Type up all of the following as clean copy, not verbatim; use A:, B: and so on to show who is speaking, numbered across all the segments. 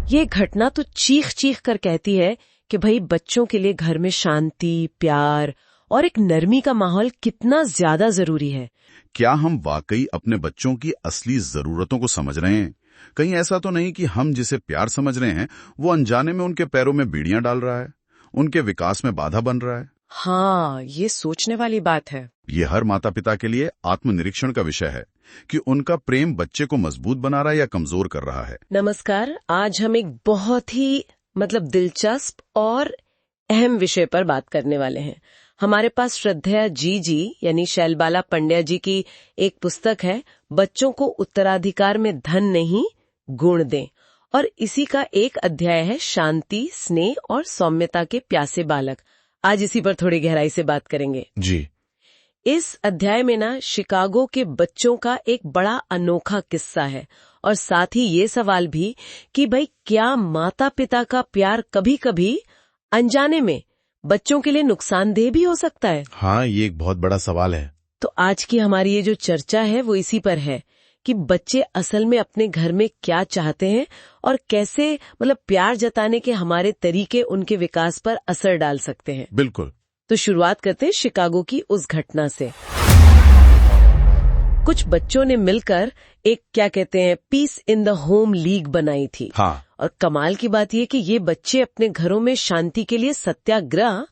A: ये घटना तो चीख चीख कर कहती है कि भाई बच्चों के लिए घर में शांति, प्यार और एक नरमी का माहौल कितना ज्यादा जरूरी है।
B: क्या हम वाकई अपने बच्चों की असली जरूरतों को समझ रहे हैं? कहीं ऐसा तो नहीं कि हम जिसे प्यार समझ रहे हैं वो अनजाने में उनके पैरों में बीड़ियां डाल रहा है, उनके विकास में बाधा बन रहा है?
A: हाँ, ये सोचने वाली बात है।
B: ये हर माता पिता के लिए आत्मनिरीक्षण का विषय है कि उनका प्रेम बच्चे को मजबूत बना रहा है या कमजोर कर रहा है।
A: नमस्कार, आज हम एक बहुत ही दिलचस्प और अहम विषय पर बात करने वाले हैं। हमारे पास श्रद्धेया जी यानी शैलबाला पंड्या जी की एक पुस्तक है, बच्चों को उत्तराधिकार में धन नहीं गुण दें, और इसी का एक अध्याय है शांति, स्नेह और सौम्यता के प्यासे बालक। आज इसी पर थोड़ी गहराई से बात करेंगे
B: जी।
A: इस अध्याय में शिकागो के बच्चों का एक बड़ा अनोखा किस्सा है, और साथ ही ये सवाल भी कि भाई क्या माता पिता का प्यार कभी कभी अनजाने में बच्चों के लिए नुकसानदेह भी हो सकता है।
B: हाँ, ये एक बहुत बड़ा सवाल है।
A: तो आज की हमारी ये जो चर्चा है वो इसी पर है कि बच्चे असल में अपने घर में क्या चाहते हैं और कैसे प्यार जताने के हमारे तरीके उनके विकास पर असर डाल सकते हैं।
B: बिल्कुल।
A: तो शुरुआत करते हैं शिकागो की उस घटना से। कुछ बच्चों ने मिलकर एक piece in the home league बनाई थी।
B: हाँ।
A: और कमाल की बात यह कि ये बच्चे अपने घरों में शांति के लिए सत्याग्रह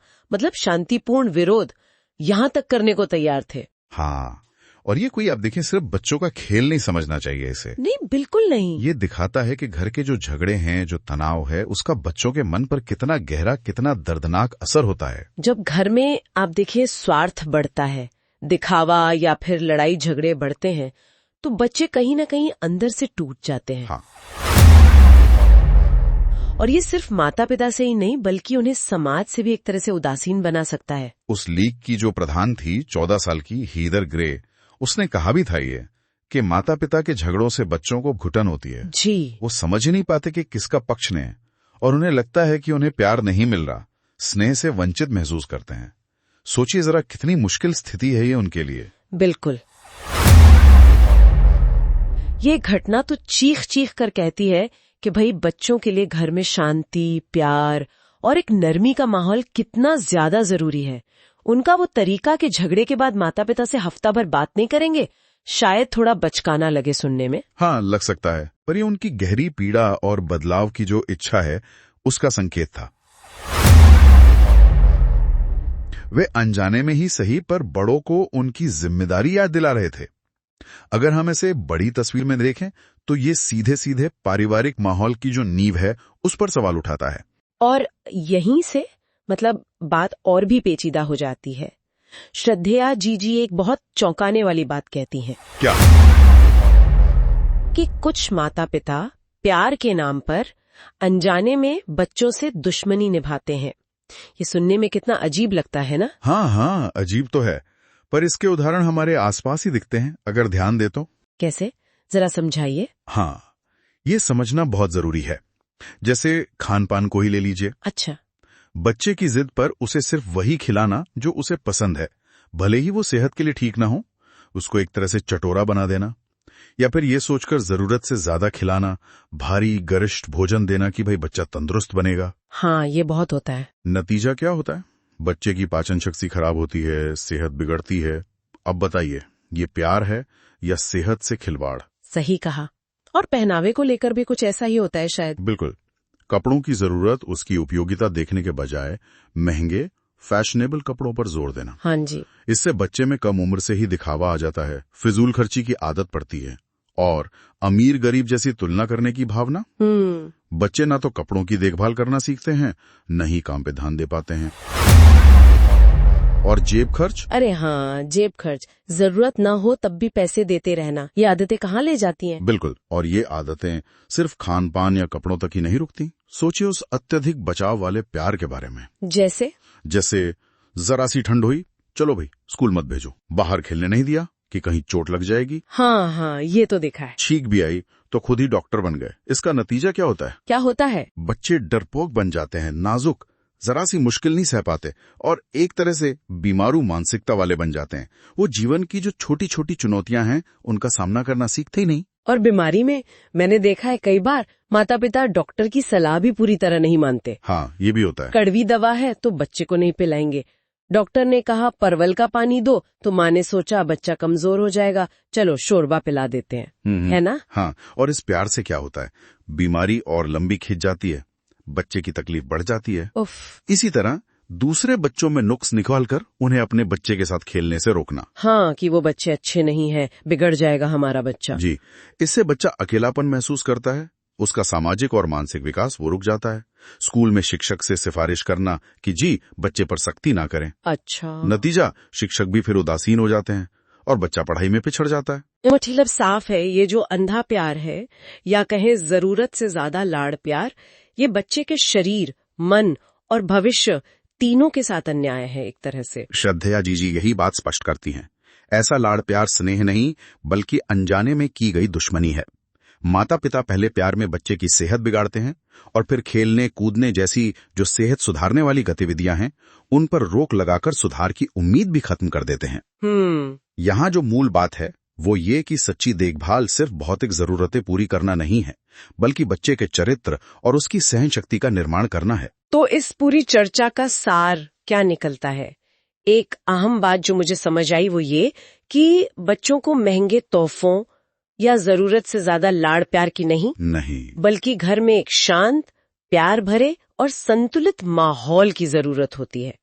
A: शांतिपूर्ण विरोध यहाँ तक करने को तैयार थे।
B: हाँ, और ये कोई आप देखें सिर्फ बच्चों का खेल नहीं समझना चाहिए इसे।
A: नहीं, बिल्कुल नहीं।
B: ये दिखाता है कि घर के जो झगड़े हैं, जो तनाव है, उसका बच्चों के मन पर कितना गहरा, कितना दर्दनाक असर होता है।
A: जब घर में आप देखिए स्वार्थ बढ़ता है, दिखावा या फिर लड़ाई झगड़े बढ़ते हैं, तो बच्चे कहीं ना कहीं अंदर से टूट जाते हैं।
B: हाँ।
A: और ये सिर्फ माता पिता से ही नहीं बल्कि उन्हें समाज से भी एक तरह से उदासीन बना सकता है।
B: उस लीग की जो प्रधान थी 14 साल की हीदर ग्रे, उसने कहा भी था ये कि माता पिता के झगड़ों से बच्चों को घुटन होती है।
A: जी।
B: वो समझ ही नहीं पाते कि किसका पक्ष ने, और उन्हें लगता है कि उन्हें प्यार नहीं मिल रहा, स्नेह से वंचित महसूस करते हैं। सोचिए जरा कितनी मुश्किल स्थिति है ये उनके लिए।
A: बिल्कुल। ये घटना तो चीख चीख कर कहती है कि भाई बच्चों के लिए घर में शांति, प्यार और एक नरमी का माहौल कितना ज्यादा जरूरी है। उनका वो तरीका कि झगड़े के बाद माता पिता से हफ्ता भर बात नहीं करेंगे, शायद थोड़ा बचकाना लगे सुनने में।
B: हाँ, लग सकता है, पर ये उनकी गहरी पीड़ा और बदलाव की जो इच्छा है उसका संकेत था। वे अनजाने में ही सही पर बड़ों को उनकी जिम्मेदारी याद दिला रहे थे। अगर हम इसे बड़ी तस्वीर में देखें तो ये सीधे सीधे पारिवारिक माहौल की जो नींव है उस पर सवाल उठाता है। और
A: यहीं से बात और भी पेचीदा हो जाती है। श्रद्धेया जी एक बहुत चौंकाने वाली बात कहती हैं।
B: क्या?
A: कि कुछ माता पिता प्यार के नाम पर अनजाने में बच्चों से दुश्मनी निभाते हैं। ये सुनने में कितना अजीब लगता है ना?
B: हाँ, अजीब तो है, पर इसके उदाहरण हमारे आसपास ही दिखते हैं अगर ध्यान दे तो।
A: कैसे, जरा समझाइए।
B: हाँ, ये समझना बहुत जरूरी है। जैसे खान पान को ही ले लीजिए।
A: अच्छा।
B: बच्चे की जिद पर उसे सिर्फ वही खिलाना जो उसे पसंद है, भले ही वो सेहत के लिए ठीक ना हो, उसको एक तरह से चटोरा बना देना, या फिर ये सोचकर जरूरत से ज्यादा खिलाना, भारी गरिष्ठ भोजन देना कि भाई बच्चा तंदुरुस्त बनेगा।
A: हाँ, ये बहुत होता है।
B: नतीजा क्या होता है? बच्चे की पाचन शक्ति खराब होती है, सेहत बिगड़ती है। अब बताइए, ये प्यार है या सेहत से खिलवाड़?
A: सही कहा। और पहनावे को लेकर भी कुछ ऐसा ही होता है शायद।
B: बिल्कुल। कपड़ों की जरूरत, उसकी उपयोगिता देखने के बजाय महंगे फैशनेबल कपड़ों पर जोर देना।
A: हाँ जी।
B: इससे बच्चे में कम उम्र से ही दिखावा आ जाता है, फिजूल खर्ची की आदत पड़ती है, और अमीर गरीब जैसी तुलना करने की भावना। बच्चे ना तो कपड़ों की देखभाल करना सीखते हैं, न ही काम पे ध्यान दे पाते हैं। और जेब खर्च?
A: अरे हाँ, जेब खर्च। जरूरत ना हो तब भी पैसे देते रहना, ये आदतें कहाँ ले जाती हैं?
B: बिल्कुल। और ये आदतें सिर्फ खान पान या कपड़ों तक ही नहीं रुकती। सोचिए उस अत्यधिक बचाव वाले प्यार के बारे में। जैसे जरा सी ठंड हुई, चलो भाई स्कूल मत भेजो, बाहर खेलने नहीं दिया कि कहीं चोट लग जाएगी।
A: हाँ, ये तो देखा है।
B: छींक भी आई तो खुद ही डॉक्टर बन गए। इसका नतीजा क्या होता है?
A: क्या होता है?
B: बच्चे डरपोक बन जाते हैं, नाजुक, जरा सी मुश्किल नहीं सह पाते, और एक तरह से बीमारू मानसिकता वाले बन जाते हैं। वो जीवन की जो छोटी छोटी चुनौतियां हैं उनका सामना करना सीखते ही नहीं।
A: और बीमारी में मैंने देखा है कई बार माता पिता डॉक्टर की सलाह भी पूरी तरह नहीं मानते।
B: हाँ, ये भी होता है।
A: कड़वी दवा है तो बच्चे को नहीं पिलाएंगे। डॉक्टर ने कहा परवल का पानी दो तो माँ ने सोचा बच्चा कमजोर हो जाएगा, चलो शोरबा पिला देते हैं, है ना?
B: हाँ, और इस प्यार से क्या होता है, बीमारी और लंबी खिंच जाती है, बच्चे की तकलीफ बढ़ जाती है। इसी तरह दूसरे बच्चों में नुक्स निकालकर उन्हें अपने बच्चे के साथ खेलने से रोकना।
A: हाँ, कि वो बच्चे अच्छे नहीं हैं, बिगड़ जाएगा हमारा बच्चा।
B: जी, इससे बच्चा अकेलापन महसूस करता है, उसका सामाजिक और मानसिक विकास वो रुक जाता है। स्कूल में शिक्षक से सिफारिश करना कि जी बच्चे पर सख्ती ना करें।
A: अच्छा,
B: नतीजा शिक्षक भी फिर उदासीन हो जाते हैं और बच्चा पढ़ाई में पिछड़ जाता है।
A: मतलब साफ है, ये जो अंधा प्यार है या कहें जरूरत से ज्यादा लाड़ प्यार, ये बच्चे के शरीर, मन और भविष्य तीनों के साथ अन्याय है एक तरह से।
B: श्रद्धेया जी यही बात स्पष्ट करती हैं। ऐसा लाड़ प्यार स्नेह नहीं बल्कि अनजाने में की गई दुश्मनी है। माता पिता पहले प्यार में बच्चे की सेहत बिगाड़ते हैं और फिर खेलने कूदने जैसी जो सेहत सुधारने वाली गतिविधियां हैं उन पर रोक लगाकर सुधार की उम्मीद भी खत्म कर देते हैं। यहाँ जो मूल बात है वो ये कि सच्ची देखभाल सिर्फ भौतिक जरूरतें पूरी करना नहीं है, बल्कि बच्चे के चरित्र और उसकी सहन शक्ति का निर्माण करना है।
A: तो इस पूरी चर्चा का सार क्या निकलता है? एक अहम बात जो मुझे समझ आई वो ये कि बच्चों को महंगे तोहफों या जरूरत से ज्यादा लाड़ प्यार की नहीं, बल्कि घर में एक शांत, प्यार भरे और संतुलित माहौल की जरूरत होती है।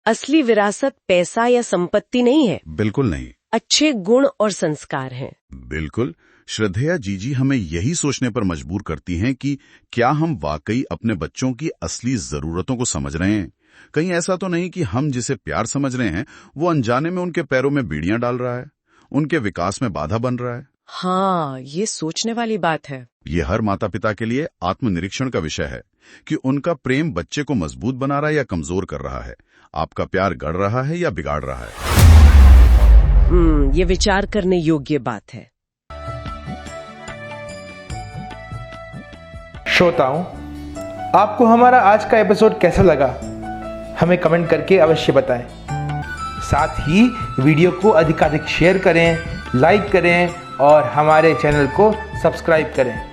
A: असली विरासत पैसा या संपत्ति नहीं है,
B: बिल्कुल नहीं,
A: अच्छे गुण और संस्कार हैं।
B: बिल्कुल। श्रद्धेया जी हमें यही सोचने पर मजबूर करती हैं कि क्या हम वाकई अपने बच्चों की असली जरूरतों को समझ रहे हैं। कहीं ऐसा तो नहीं कि हम जिसे प्यार समझ रहे हैं वो अनजाने में उनके पैरों में बीड़ियां डाल रहा है, उनके विकास में बाधा बन रहा है।
A: हाँ, ये सोचने वाली बात है।
B: ये हर माता पिता के लिए आत्मनिरीक्षण का विषय है कि उनका प्रेम बच्चे को मजबूत बना रहा है या कमजोर कर रहा है, आपका प्यार गढ़ रहा है या बिगाड़ रहा है।
A: ये विचार करने योग्य बात है।
C: श्रोताओं, आपको हमारा आज का एपिसोड कैसा लगा हमें कमेंट करके अवश्य बताएं। साथ ही वीडियो को अधिकाधिक शेयर करें, लाइक करें और हमारे चैनल को सब्सक्राइब करें।